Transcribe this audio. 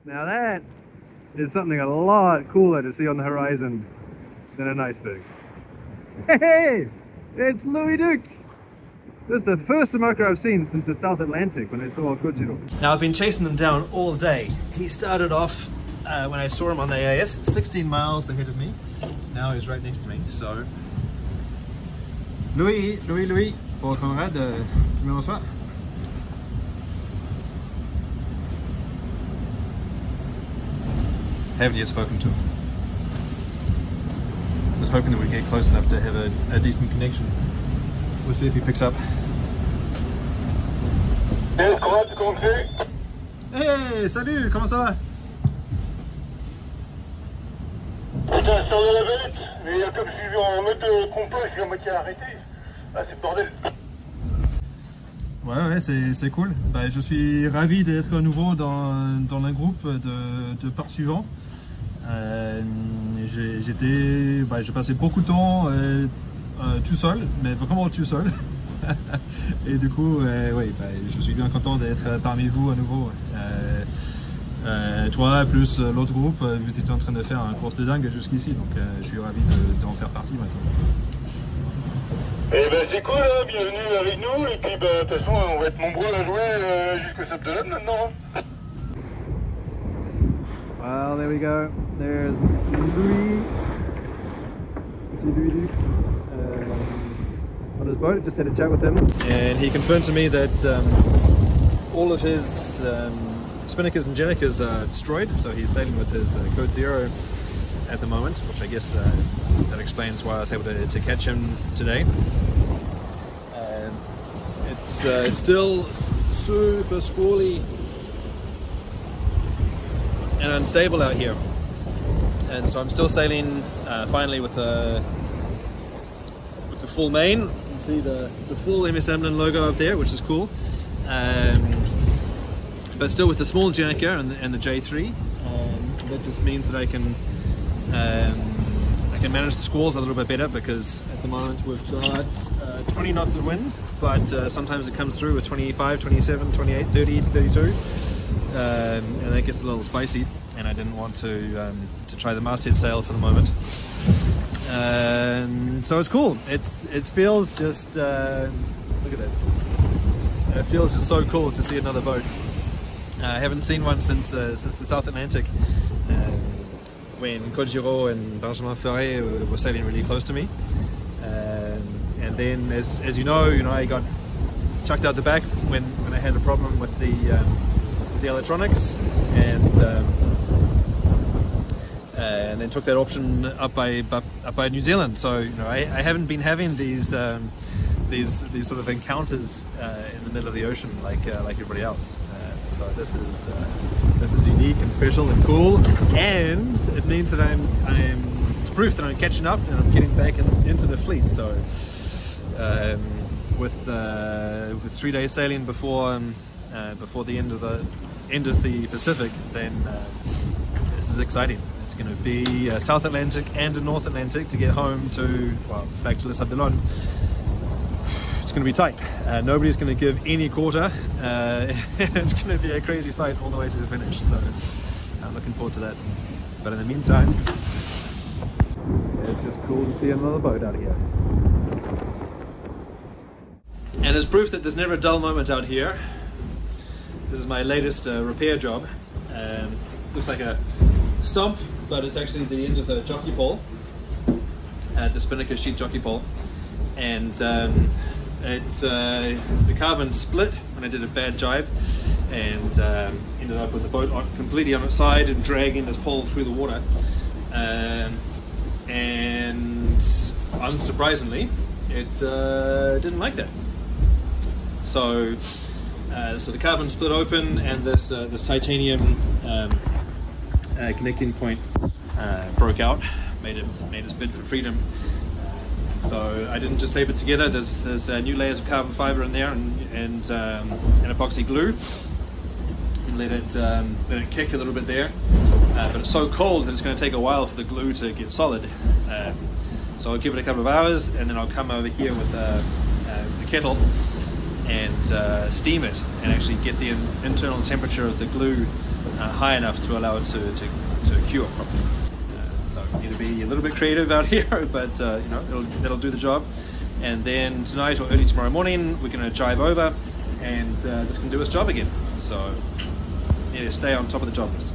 Now that is something a lot cooler to see on the horizon than an iceberg. Hey, it's Louis Duc! This is the first smoker I've seen since the South Atlantic when I saw Concurrent. Now I've been chasing him down all day. He started off when I saw him on the AIS, 16 miles ahead of me. Now he's right next to me, so... Louis, pour Conrad, tu me reçois? Haven't yet spoken to him. I was hoping that we'd get close enough to have a decent connection. We'll see if he picks up. Hey, Conrad, comment tu fais? Hey, salut, comment ça va? Putain, sors de la valette, mais comme je suis en mode compas, je suis à moitié arrêté. Ah, c'est le bordel. Ouais, c'est cool. Bah, je suis ravi d'être à nouveau dans le groupe de poursuivants. J'ai passé beaucoup de temps tout seul, mais vraiment tout seul. Et du coup, je suis bien content d'être parmi vous à nouveau. Toi plus l'autre groupe, vous étiez en train de faire un course de dingue jusqu'ici, donc je suis ravi d'en faire partie maintenant. Eh ben c'est cool, hein, bienvenue avec nous, et puis de toute façon on va être nombreux à jouer jusqu'au Sable de l'Homme maintenant. Well, there we go. There's Louis Duc on his boat. Just had a chat with him, and he confirmed to me that all of his spinnakers and jennikers are destroyed, so he's sailing with his code 0 at the moment, which I guess that explains why I was able to catch him today. It's still super squally and unstable out here, and so I'm still sailing finally with the full main. You can see the full MS-Amlin logo up there, which is cool, but still with the small jenniker and the J3. That just means that I can manage the squalls a little bit better, because at the moment we've got 20 knots of wind, but sometimes it comes through with 25, 27, 28, 30, 32, and that gets a little spicy, and I didn't want to try the masthead sail for the moment. So it's cool. It feels just look at that. It feels just so cool to see another boat. I haven't seen one since the South Atlantic, when Concurrent and Benjamin Ferret were sailing really close to me. And then, as you know, I got chucked out the back when I had a problem with the electronics, and then took that option up by New Zealand. So I haven't been having these sort of encounters in the middle of the ocean like everybody else. So this is unique and special and cool, and it means that it's proof that I'm catching up and I'm getting back into the fleet. So with 3 days sailing before the end of the Pacific, then this is exciting. It's going to be a South Atlantic and a North Atlantic to get home back to Le Sable d'Olonne. It's going to be tight. Nobody's going to give any quarter. It's going to be a crazy fight all the way to the finish. So I'm looking forward to that. But in the meantime, it's just cool to see another boat out here. And as proof that there's never a dull moment out here, this is my latest repair job. Looks like a stump, but it's actually the end of the jockey pole, the spinnaker sheet jockey pole, and the carbon split when I did a bad jibe, and ended up with the boat completely on its side and dragging this pole through the water, and unsurprisingly it didn't like that. So the carbon split open, and this titanium connecting point broke out, made its bid for freedom. So I didn't just tape it together. There's new layers of carbon fiber in there, and epoxy glue, and let it kick a little bit there. But it's so cold that it's going to take a while for the glue to get solid. So I'll give it a couple of hours, and then I'll come over here with the kettle and steam it, and actually get the internal temperature of the glue high enough to allow it to cure properly. So you need to be a little bit creative out here, but you know, that'll do the job. And then tonight or early tomorrow morning, we're going to jibe over, and this can do its job again. So yeah, stay on top of the job list.